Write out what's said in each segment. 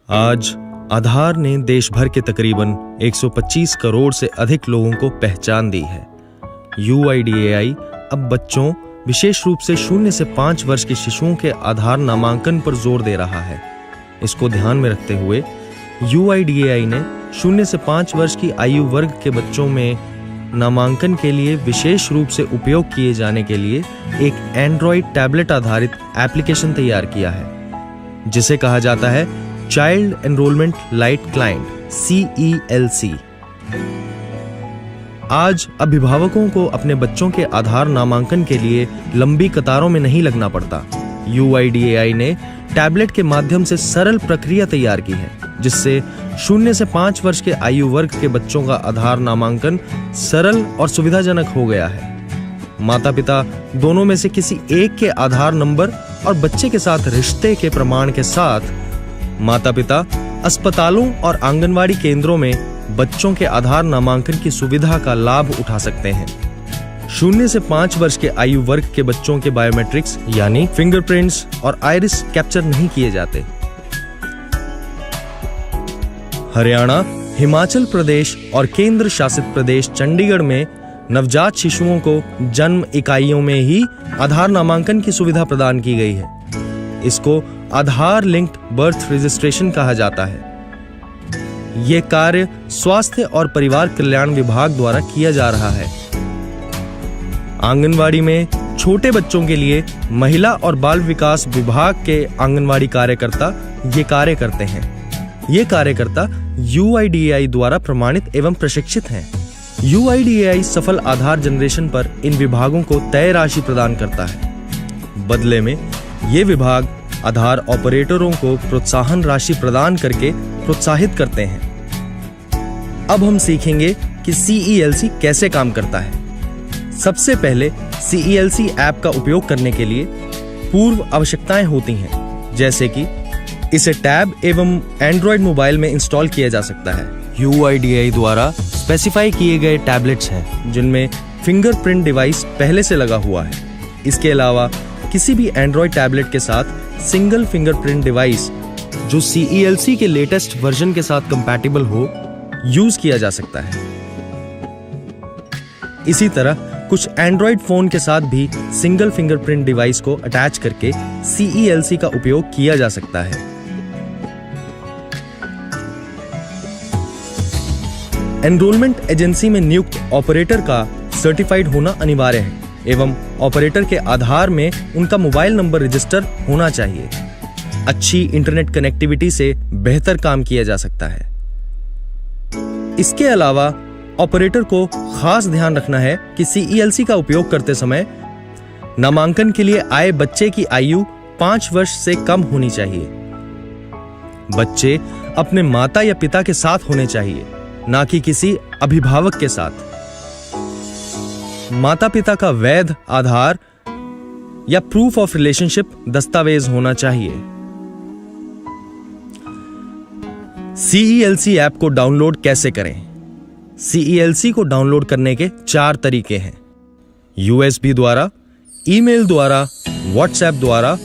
आज आधार ने देश भर के तकरीबन 125 करोड़ से अधिक लोगों को पहचान दी है। UIDAI अब बच्चों, विशेष रूप से 0 से 5 वर्ष के शिशुओं के आधार नामांकन पर जोर दे रहा है। इसको ध्यान में रखते हुए UIDAI ने 0 से 5 वर्ष की आयु वर्ग के बच्चों में नामांकन के लिए विशेष रूप से उपयोग किए जाने के लिए एक एंड्रॉइड टैबलेट आधारित एप्लीकेशन तैयार किया है, जिसे कहा जाता है child enrolment light client CELC। आज अभिभावकों को अपने बच्चों के आधार नामांकन के लिए लंबी कतारों में नहीं लगना पड़ता। UIDAI ने टैबलेट के माध्यम से सरल प्रक्रिया तैयार की है, जिससे 0 से 5 वर्ष के आयु वर्ग के बच्चों का आधार नामांकन सरल और सुविधाजनक हो गया है। माता पिता दोनों में से किसी एक के आधार नंबर और बच्चे के साथ रिश्ते के प्रमाण के साथ माता पिता अस्पतालों और आंगनवाड़ी केंद्रों में बच्चों के आधार नामांकन की सुविधा का लाभ उठा सकते हैं। 0 से 5 वर्ष के आयु वर्ग के बच्चों के बायोमेट्रिक्स यानी फिंगरप्रिंट्स और आइरिस कैप्चर नहीं किए जाते। हरियाणा, हिमाचल प्रदेश और केंद्र शासित प्रदेश चंडीगढ़ में नवजात शिशुओं को जन्म इकाइयों में ही आधार नामांकन की सुविधा प्रदान की गई है। इसको आधार लिंक्ड बर्थ रजिस्ट्रेशन कहा जाता है। यह कार्य स्वास्थ्य और परिवार कल्याण विभाग द्वारा किया जा रहा है। आंगनवाड़ी में छोटे बच्चों के लिए महिला और बाल विकास विभाग के आंगनवाड़ी कार्यकर्ता ये कार्य करते हैं। ये कार्यकर्ता UIDAI द्वारा प्रमाणित एवं प्रशिक्षित हैं। UIDAI सफल आधार जनरेशन पर इन विभागों को तय राशि प्रदान करता है। बदले में ये विभाग आधार ऑपरेटरों को प्रोत्साहन राशि प्रदान करके प्रोत्साहित करते हैं। अब हम सीखेंगे कि CELC कैसे काम करता है। सबसे पहले CELC ऐप का उपयोग करने के लिए पूर्व आवश्यकताएं होती हैं, जैसे कि इसे टैब एवं एंड्रॉयड मोबाइल में इंस्टॉल किया जा सकता है। UIDAI द्वारा स्पेसिफाई किए गए टैबलेट्स हैं, जिनमें फिंगरप्रिंट डिवाइस पहले से लगा हुआ है। इसके अलावा किसी भी एंड्रॉयड टैबलेट के साथ सिंगल फिंगरप्रिंट डिवाइस जो CELC के लेटेस्ट वर्जन के साथ कंपैटिबल हो, यूज किया जा सकता है। इसी तरह कुछ एंड्रॉयड फोन के साथ भी सिंगल फिंगरप्रिंट डिवाइस को अटैच करके CELC का उपयोग किया जा सकता है। एनरोलमेंट एजेंसी में नियुक्त ऑपरेटर का सर्टिफाइड होना अनिवार्य है एवं ऑपरेटर के आधार में उनका मोबाइल नंबर रजिस्टर होना चाहिए। अच्छी इंटरनेट कनेक्टिविटी से बेहतर काम किया जा सकता है। इसके अलावा ऑपरेटर को खास ध्यान रखना है कि CELC का उपयोग करते समय नामांकन के लिए आए बच्चे की आयु 5 वर्ष से कम होनी चाहिए। बच्चे अपने माता या पिता के साथ होने चाहिए, ना कि किसी अभिभावक के साथ। माता पिता का वैध आधार या प्रूफ ऑफ रिलेशनशिप दस्तावेज होना चाहिए। CELC ऐप को डाउनलोड कैसे करें? CELC को डाउनलोड करने के 4 तरीके हैं: USB द्वारा, ईमेल द्वारा, WhatsApp द्वारा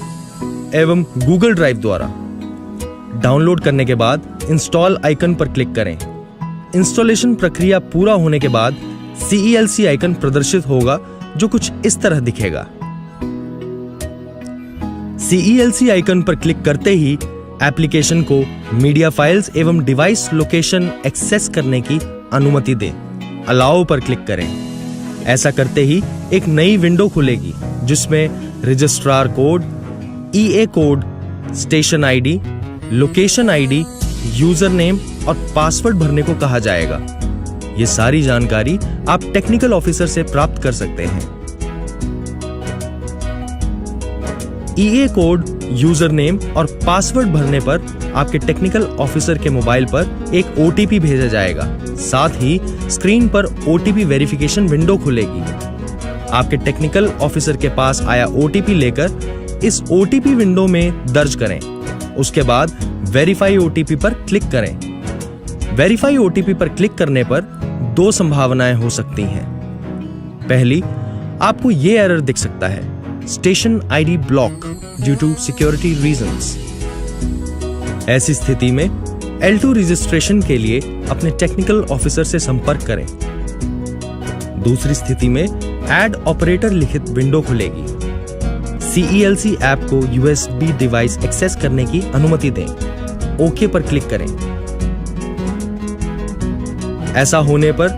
एवं Google ड्राइव द्वारा। डाउनलोड करने के बाद इंस्टॉल आइकन पर क्लिक करें। इंस्टॉलेशन प्रक्रिया पूरा होने के बाद CELC आइकन प्रदर्शित होगा, जो कुछ इस तरह दिखेगा। CELC आइकन पर क्लिक करते ही एप्लीकेशन को मीडिया फाइल्स एवं डिवाइस लोकेशन एक्सेस करने की अनुमति दें। अलाउ पर क्लिक करें। ऐसा करते ही एक नई विंडो खुलेगी, जिसमें registrar code, EA code, station ID, location ID, user name और पासवर्ड भरने को कहा जाएगा। ये सारी जानकारी आप टेक्निकल ऑफिसर से प्राप्त कर सकते हैं। EA कोड, यूजर नेम और पासवर्ड भरने पर आपके टेक्निकल ऑफिसर के मोबाइल पर एक OTP भेजा जाएगा। साथ ही स्क्रीन पर OTP वेरिफिकेशन विंडो खुलेगी। आपके टेक्निकल ऑफिसर के पास आया OTP लेकर इस OTP विंडो में दर्ज करें। उसके बाद वेरीफाई OTP पर क्लिक करें। वेरीफाई OTP पर क्लिक करने पर 2 संभावनाएं हो सकती हैं। पहली, आपको ये एरर दिख सकता है: station ID block due to security reasons. ऐसी स्थिति में L2 रजिस्ट्रेशन के लिए अपने टेक्निकल ऑफिसर से संपर्क करें। दूसरी स्थिति में ऐड ऑपरेटर लिखित विंडो खुलेगी। CELC ऐप को USB डिवाइस एक्सेस करने की अनुमति दें। ओके पर क्लिक करें। ऐसा होने पर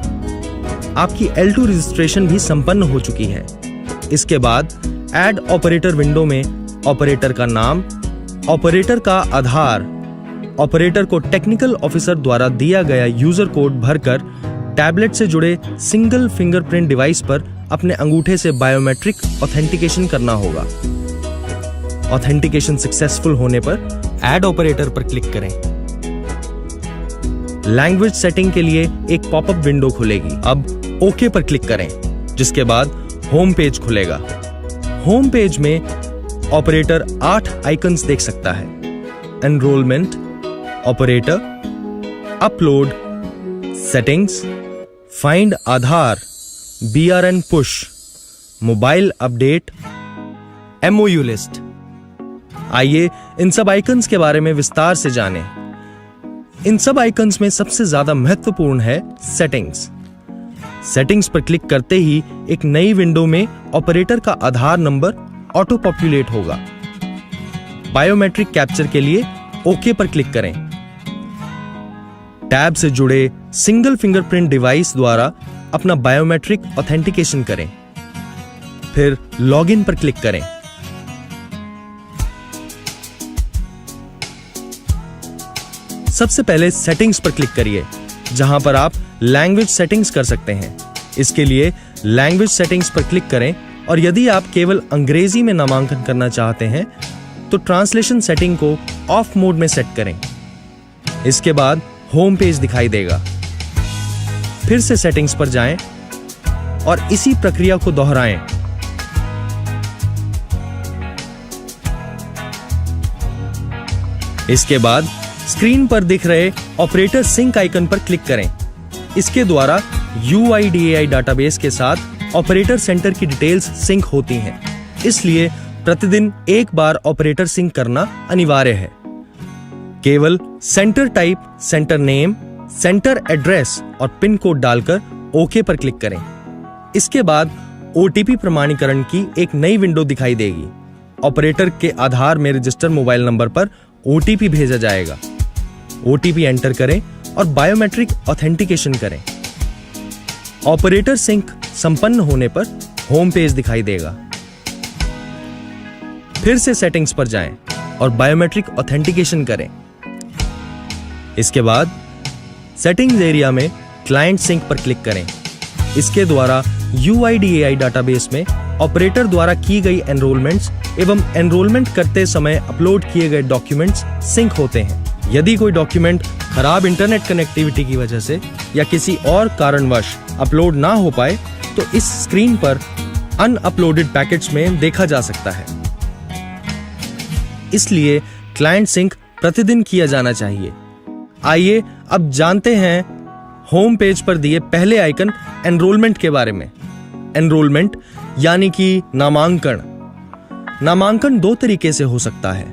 आपकी L2 रजिस्ट्रेशन भी संपन्न हो चुकी है। इसके बाद ऐड ऑपरेटर विंडो में ऑपरेटर का नाम, ऑपरेटर का आधार, ऑपरेटर को टेक्निकल ऑफिसर द्वारा दिया गया यूजर कोड भरकर टैबलेट से जुड़े सिंगल फिंगरप्रिंट डिवाइस पर अपने अंगूठे से बायोमेट्रिक ऑथेंटिकेशन करना होगा। ऑथेंटिकेशन सक्सेसफुल होने पर ऐड ऑपरेटर पर क्लिक करें। लैंग्वेज सेटिंग के लिए एक पॉपअप विंडो खुलेगी। अब ओके पर क्लिक करें, जिसके बाद होम पेज खुलेगा। होम पेज में ऑपरेटर 8 आइकन्स देख सकता है। Enrolment, operator, upload, settings, find Aadhaar, BRN push, mobile update, MOU list. आइए इन सब आइकन्स के बारे में विस्तार से जानें। इन सब आइकन्स में सबसे ज्यादा महत्वपूर्ण है सेटिंग्स। सेटिंग्स पर क्लिक करते ही एक नई विंडो में ऑपरेटर का आधार नंबर ऑटो पॉपुलेट होगा। बायोमेट्रिक कैप्चर के लिए ओके पर क्लिक करें। टैब से जुड़े सिंगल फिंगरप्रिंट डिवाइस द्वारा अपना बायोमेट्रिक ऑथेंटिकेशन करें। फिर लॉगिन पर क्लिक करें। सबसे पहले सेटिंग्स पर क्लिक करिए, जहां पर आप लैंग्वेज सेटिंग्स कर सकते हैं। इसके लिए लैंग्वेज सेटिंग्स पर क्लिक करें और यदि आप केवल अंग्रेजी में नामांकन करना चाहते हैं तो ट्रांसलेशन सेटिंग को ऑफ मोड में सेट करें। इसके बाद होम पेज दिखाई देगा। फिर से सेटिंग्स पर जाएं और इसी प्रक्रिया को दोहराएं। इसके बाद स्क्रीन पर दिख रहे ऑपरेटर सिंक आइकन पर क्लिक करें। इसके द्वारा UIDAI डाटाबेस के साथ ऑपरेटर सेंटर की डिटेल्स सिंक होती हैं। इसलिए प्रतिदिन एक बार ऑपरेटर सिंक करना अनिवार्य है। केवल centre type, centre name, centre address और पिन कोड डालकर ओके पर क्लिक करें। इसके बाद OTP प्रमाणीकरण की एक नई विंडो दिखाई देगी। ऑपरेटर के आधार में रजिस्टर्ड मोबाइल नंबर पर OTP भेजा जाएगा। OTP एंटर करें और बायोमेट्रिक ऑथेंटिकेशन करें। ऑपरेटर सिंक संपन्न होने पर होम पेज दिखाई देगा। फिर से सेटिंग्स पर जाएं और बायोमेट्रिक ऑथेंटिकेशन करें। इसके बाद सेटिंग्स एरिया में क्लाइंट सिंक पर क्लिक करें। इसके द्वारा UIDAI डाटाबेस में ऑपरेटर द्वारा की गई एनरोलमेंट्स एवं एनरोलमेंट करते समय अपलोड किए गए डॉक्यूमेंट्स सिंक होते हैं। यदि कोई डॉक्यूमेंट खराब इंटरनेट कनेक्टिविटी की वजह से या किसी और कारणवश अपलोड ना हो पाए तो इस स्क्रीन पर अनअपलोडेड पैकेट्स में देखा जा सकता है। इसलिए क्लाइंट सिंक प्रतिदिन किया जाना चाहिए। आइए अब जानते हैं होम पेज पर दिए पहले आइकन एनरोलमेंट के बारे में। एनरोलमेंट यानी कि नामांकन। नामांकन 2 तरीके से हो सकता है।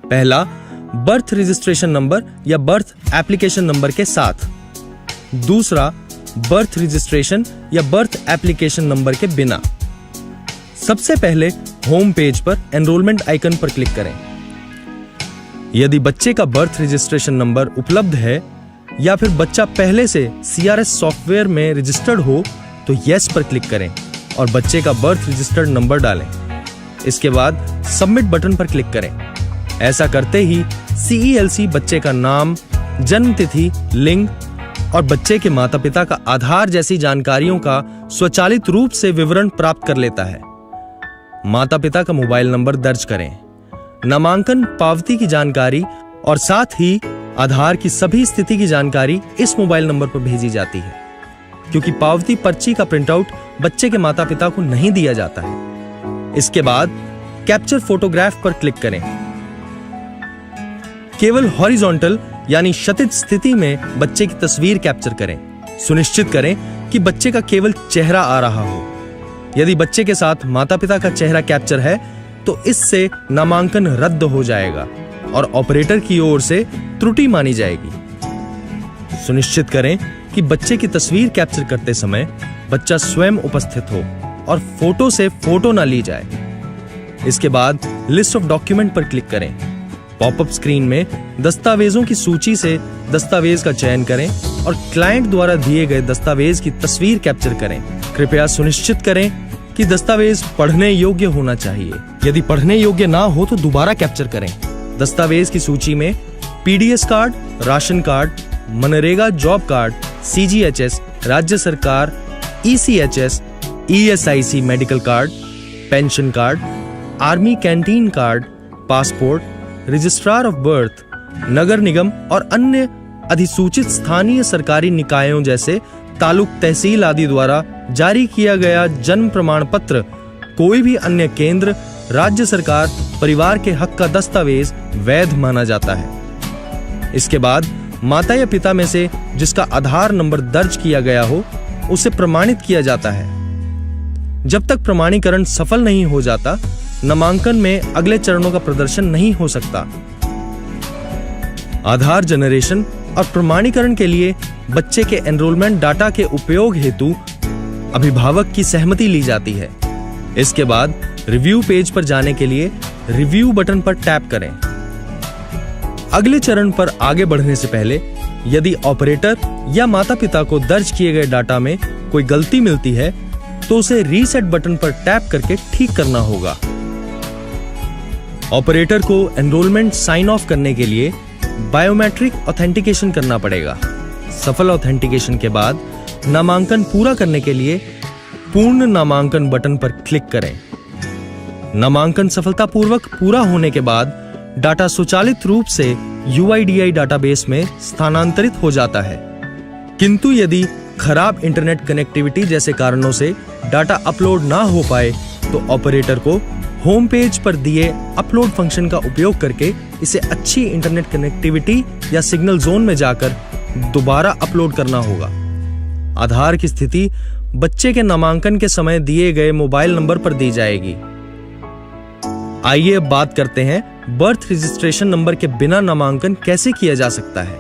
पहला, बर्थ रजिस्ट्रेशन नंबर या बर्थ एप्लीकेशन नंबर के साथ। दूसरा, बर्थ रजिस्ट्रेशन या बर्थ एप्लीकेशन नंबर के बिना। सबसे पहले होम पेज पर एनरोलमेंट आइकन पर क्लिक करें। यदि बच्चे का बर्थ रजिस्ट्रेशन नंबर उपलब्ध है या फिर बच्चा पहले से CRS सॉफ्टवेयर में रजिस्टर्ड हो तो यस पर क्लिक करें और बच्चे का बर्थ रजिस्टर्ड नंबर डालें। इसके बाद सबमिट बटन पर क्लिक करें। ऐसा करते ही CELC बच्चे का नाम, जन्म तिथि, लिंग और बच्चे के माता पिता का आधार जैसी जानकारियों का स्वचालित रूप से विवरण प्राप्त कर लेता है। माता पिता का मोबाइल नंबर दर्ज करें। नामांकन पावती की जानकारी और साथ ही आधार की सभी स्थिति की जानकारी इस मोबाइल नंबर पर भेजी जाती है, क्योंकि पावती पर्ची का प्रिंटआउट बच्चे के माता पिता को नहीं दिया जाता है। इसके बाद कैप्चर फोटोग्राफ पर क्लिक करें। केवल हॉरिजॉन्टल यानी क्षैतिज स्थिति में बच्चे की तस्वीर कैप्चर करें। सुनिश्चित करें कि बच्चे का केवल चेहरा आ रहा हो। यदि बच्चे के साथ माता पिता का चेहरा कैप्चर है तो इससे नामांकन रद्द हो जाएगा और ऑपरेटर की ओर से त्रुटि मानी जाएगी। सुनिश्चित करें कि बच्चे की तस्वीर कैप्चर करते समय बच्चा स्वयं उपस्थित हो और फोटो से फोटो ना ली जाए। इसके बाद लिस्ट ऑफ डॉक्यूमेंट पर क्लिक करें। पॉपअप स्क्रीन में दस्तावेजों की सूची से दस्तावेज का चयन करें और क्लाइंट द्वारा दिए गए दस्तावेज की तस्वीर कैप्चर करें। कृपया सुनिश्चित करें कि दस्तावेज पढ़ने योग्य होना चाहिए। यदि पढ़ने योग्य ना हो तो दोबारा कैप्चर करें। दस्तावेज की सूची में PDS card, ration card, MNREGA job card, CGHS, राज्य सरकार, ECHS, ESIC medical card, pension card, army canteen card, passport, registrar of birth, नगर निगम और अन्य अधिसूचित स्थानीय सरकारी निकायों जैसे तालुक तहसील आदि द्वारा जारी किया गया जन्म प्रमाण पत्र, कोई भी अन्य केंद्र, राज्य सरकार, परिवार के हक का दस्तावेज वैध माना जाता है। इसके बाद माता या पिता में से जिसका आधार नंबर दर्ज किया गया हो उसे प्रमाणित किया जाता है। जब तक प्रमाणीकरण सफल नहीं हो जाता, नामांकन में अगले चरणों का प्रदर्शन नहीं हो सकता। आधार जनरेशन और प्रमाणीकरण के लिए बच्चे के एनरोलमेंट डाटा के उपयोग हेतु अभिभावक की सहमति ली जाती है। इसके बाद रिव्यू पेज पर जाने के लिए रिव्यू बटन पर टैप करें। अगले चरण पर आगे बढ़ने से पहले यदि ऑपरेटर या माता-पिता को दर्ज किए गए डाटा में कोई गलती मिलती है तो उसे रीसेट बटन पर टैप करके ठीक करना होगा। ऑपरेटर को एनरोलमेंट साइन ऑफ करने के लिए बायोमेट्रिक ऑथेंटिकेशन करना पड़ेगा। सफल ऑथेंटिकेशन के बाद नामांकन पूरा करने के लिए पूर्ण नामांकन बटन पर क्लिक करें। नामांकन सफलतापूर्वक पूरा होने के बाद डाटा स्वचालित रूप से UIDAI डाटाबेस में स्थानांतरित हो जाता है। किंतु यदि खराब इंटरनेट कनेक्टिविटी जैसे कारणों से डाटा अपलोड ना हो पाए तो ऑपरेटर को होम पेज पर दिए अपलोड फंक्शन का उपयोग करके इसे अच्छी इंटरनेट कनेक्टिविटी या सिग्नल जोन में जाकर दोबारा अपलोड करना होगा। आधार की स्थिति बच्चे के नामांकन के समय दिए गए मोबाइल नंबर पर दी जाएगी। आइए अब बात करते हैं बर्थ रजिस्ट्रेशन नंबर के बिना नामांकन कैसे किया जा सकता है।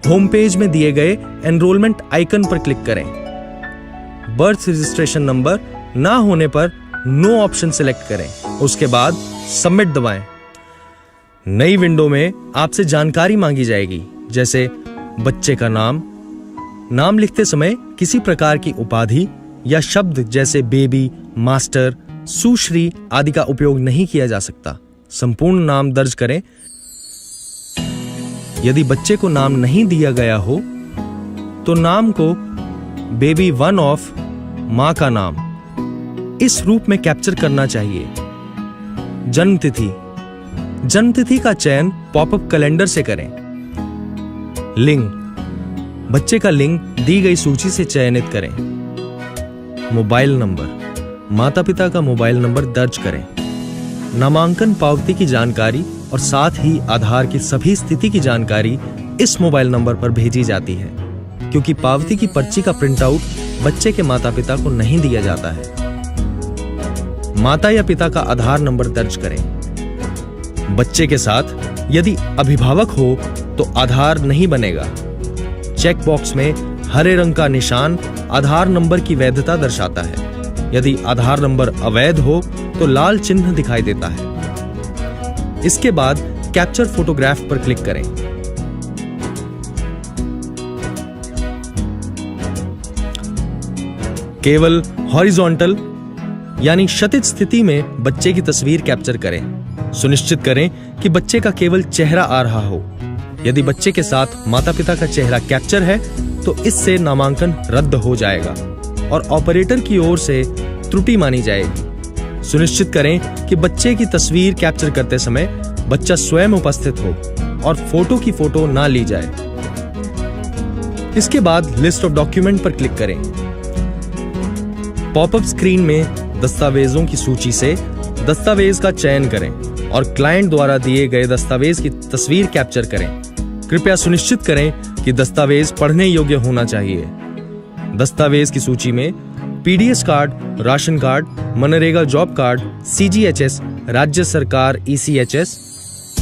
होम पेज में दिए गए एनरोलमेंट आइकन पर क्लिक करें। बर्थ रजिस्ट्रेशन नंबर ना होने पर नो ऑप्शन सिलेक्ट करें। उसके बाद सबमिट दबाएं। नई विंडो में आपसे जानकारी मांगी जाएगी, जैसे बच्चे का नाम लिखते समय किसी प्रकार की उपाधि या शब्द जैसे बेबी, मास्टर, सुश्री आदि का उपयोग नहीं किया जा सकता। संपूर्ण नाम दर्ज करें। यदि बच्चे को नाम नहीं दिया गया हो तो नाम को बेबी वन ऑफ मां का नाम इस रूप में कैप्चर करना चाहिए। जन्म तिथि का चयन पॉपअप कैलेंडर से करें। लिंग, बच्चे का लिंग दी गई सूची से चयनित करें। मोबाइल नंबर, माता पिता का मोबाइल नंबर दर्ज करें। नामांकन पावती की जानकारी और साथ ही आधार की सभी स्थिति की जानकारी इस मोबाइल नंबर पर भेजी जाती है, क्योंकि पावती की पर्ची का प्रिंटआउट बच्चे के माता पिता को नहीं दिया जाता है। माता या पिता का आधार नंबर दर्ज करें। बच्चे के साथ यदि अभिभावक हो तो आधार नहीं बनेगा। चेक बॉक्स में हरे रंग का निशान आधार नंबर की वैधता दर्शाता है। यदि आधार नंबर अवैध हो तो लाल चिन्ह दिखाई देता है। इसके बाद कैप्चर फोटोग्राफ पर क्लिक करें। केवल हॉरिजॉन्टल यानी क्षैतिज स्थिति में बच्चे की तस्वीर कैप्चर करें। सुनिश्चित करें कि बच्चे का केवल चेहरा आ रहा हो। यदि बच्चे के साथ माता पिता का चेहरा कैप्चर है तो इससे नामांकन रद्द हो जाएगा और ऑपरेटर की ओर से त्रुटि मानी जाएगी। सुनिश्चित करें कि बच्चे की तस्वीर कैप्चर करते समय बच्चा स्वयं उपस्थित हो और फोटो की फोटो ना ली जाए। इसके बाद लिस्ट ऑफ डॉक्यूमेंट पर क्लिक करें। पॉपअप स्क्रीन में दस्तावेजों की सूची से दस्तावेज का चयन करें और क्लाइंट द्वारा दिए गए दस्तावेज की तस्वीर कैप्चर करें। कृपया सुनिश्चित करें कि दस्तावेज पढ़ने योग्य होना चाहिए। दस्तावेज की सूची में PDS card, ration card, MNREGA job card, CGHS, राज्य सरकार ECHS,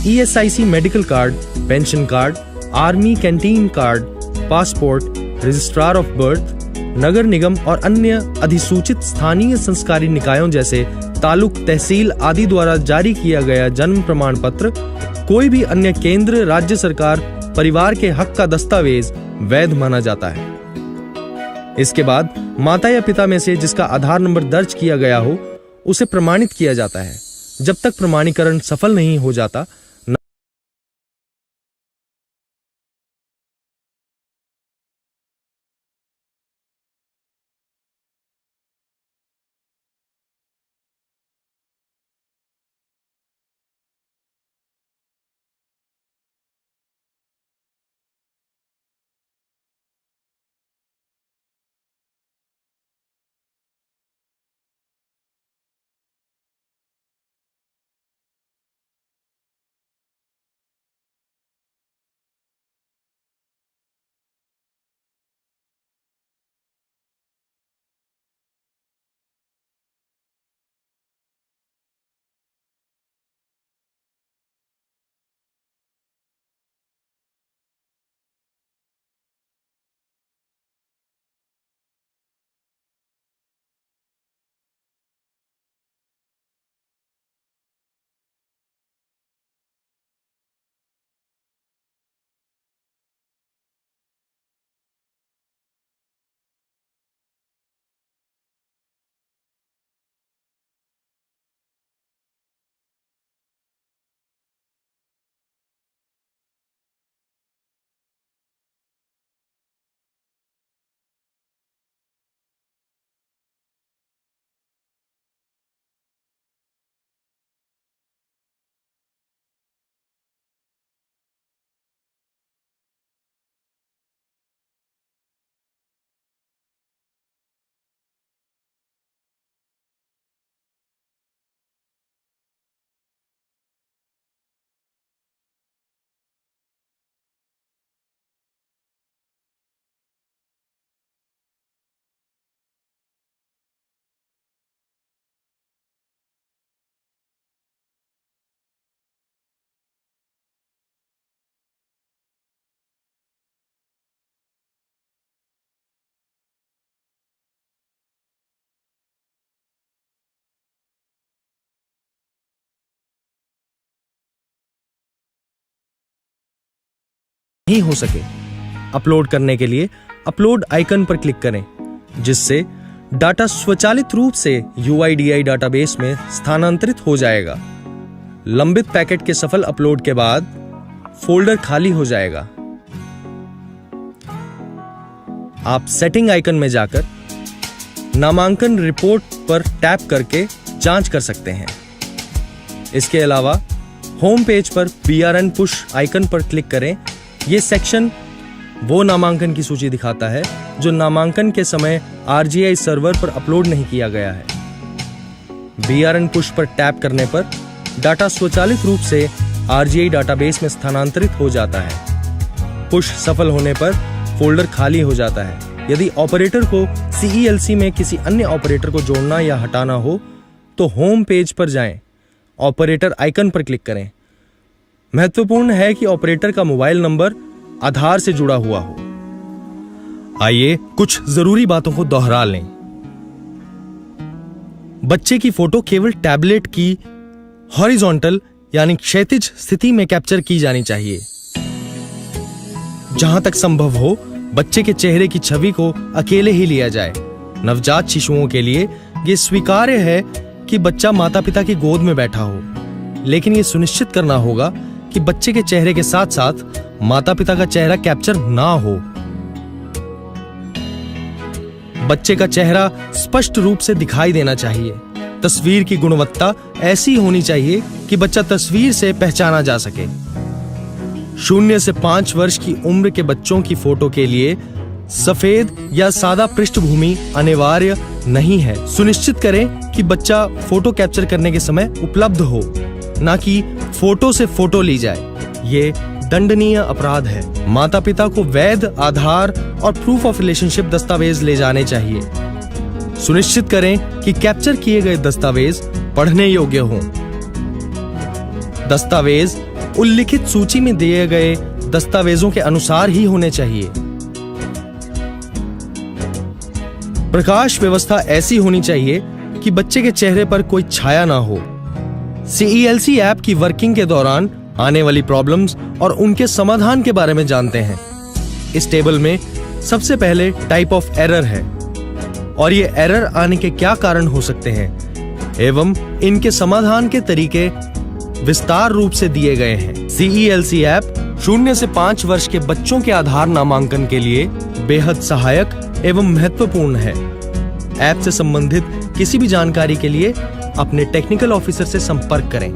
ESIC medical card, pension card, army canteen card, passport, registrar of birth, नगर निगम और अन्य अधिसूचित स्थानीय संस्कारी निकायों जैसे तालुक, तहसील आदि द्वारा जारी किया गया जन्म प्रमाण पत्र, कोई भी अन्य केंद्र, राज्य सरकार, परिवार के हक का दस्तावेज वैध माना जाता है। इसके बाद माता या पिता में से जिसका आधार नंबर दर्ज किया गया हो उसे प्रमाणित किया जाता है। जब तक प्रमाणीकरण सफल नहीं हो जाता, नहीं हो सके, अपलोड करने के लिए अपलोड आइकन पर क्लिक करें, जिससे डाटा स्वचालित रूप से UIDAI डाटाबेस में स्थानांतरित हो जाएगा। लंबित पैकेट के सफल अपलोड के बाद फोल्डर खाली हो जाएगा। आप सेटिंग आइकन में जाकर नामांकन रिपोर्ट पर टैप करके जांच कर सकते हैं। इसके अलावा होम पेज पर BRN पुश आइकन पर क्लिक करें। यह सेक्शन वो नामांकन की सूची दिखाता है जो नामांकन के समय RGI सर्वर पर अपलोड नहीं किया गया है। BRN पुश पर टैप करने पर डाटा स्वचालित रूप से RGI डाटाबेस में स्थानांतरित हो जाता है। पुश सफल होने पर फोल्डर खाली हो जाता है। यदि ऑपरेटर को CELC में किसी अन्य ऑपरेटर को जोड़ना या हटाना हो तो होम पेज पर जाएं, ऑपरेटर आइकन पर क्लिक करें। महत्वपूर्ण है कि ऑपरेटर का मोबाइल नंबर आधार से जुड़ा हुआ हो। आइए कुछ जरूरी बातों को दोहरा लें। बच्चे की फोटो केवल टैबलेट की हॉरिजॉन्टल यानी क्षैतिज स्थिति में कैप्चर की जानी चाहिए। जहां तक संभव हो बच्चे के चेहरे की छवि को अकेले ही लिया जाए। नवजात शिशुओं के लिए यह स्वीकार्य है कि बच्चा माता पिता की गोद में बैठा हो, लेकिन यह सुनिश्चित करना होगा कि बच्चे के चेहरे के साथ साथ माता पिता का चेहरा कैप्चर ना हो। बच्चे का चेहरा स्पष्ट रूप से दिखाई देना चाहिए। तस्वीर की गुणवत्ता ऐसी होनी चाहिए कि बच्चा तस्वीर से पहचाना जा सके। 0 से 5 वर्ष की उम्र के बच्चों की फोटो के लिए सफेद या सादा पृष्ठभूमि अनिवार्य नहीं है। सुनिश्चित करें कि बच्चा फोटो कैप्चर करने के समय उपलब्ध हो, ना कि फोटो से फोटो ली जाए। ये दंडनीय अपराध है। माता पिता को वैध आधार और प्रूफ ऑफ रिलेशनशिप दस्तावेज ले जाने चाहिए। सुनिश्चित करें कि कैप्चर किए गए दस्तावेज पढ़ने योग्य हों। दस्तावेज उल्लिखित सूची में दिए गए दस्तावेजों के अनुसार ही होने चाहिए। प्रकाश व्यवस्था ऐसी होनी चाहिए कि बच्चे के चेहरे पर कोई छाया ना हो। CELC ऐप की वर्किंग के दौरान आने वाली प्रॉब्लम्स और उनके समाधान के बारे में जानते हैं। इस टेबल में सबसे पहले टाइप ऑफ एरर है और ये एरर आने के क्या कारण हो सकते हैं एवं इनके समाधान के तरीके विस्तार रूप से दिए गए हैं। CELC ऐप 0 से 5 वर्ष के बच्चों के आधार नामांकन के लिए बेहद सहायक एवं महत्वपूर्ण है। ऐप से संबंधित किसी भी जानकारी के लिए अपने टेक्निकल ऑफिसर से संपर्क करें।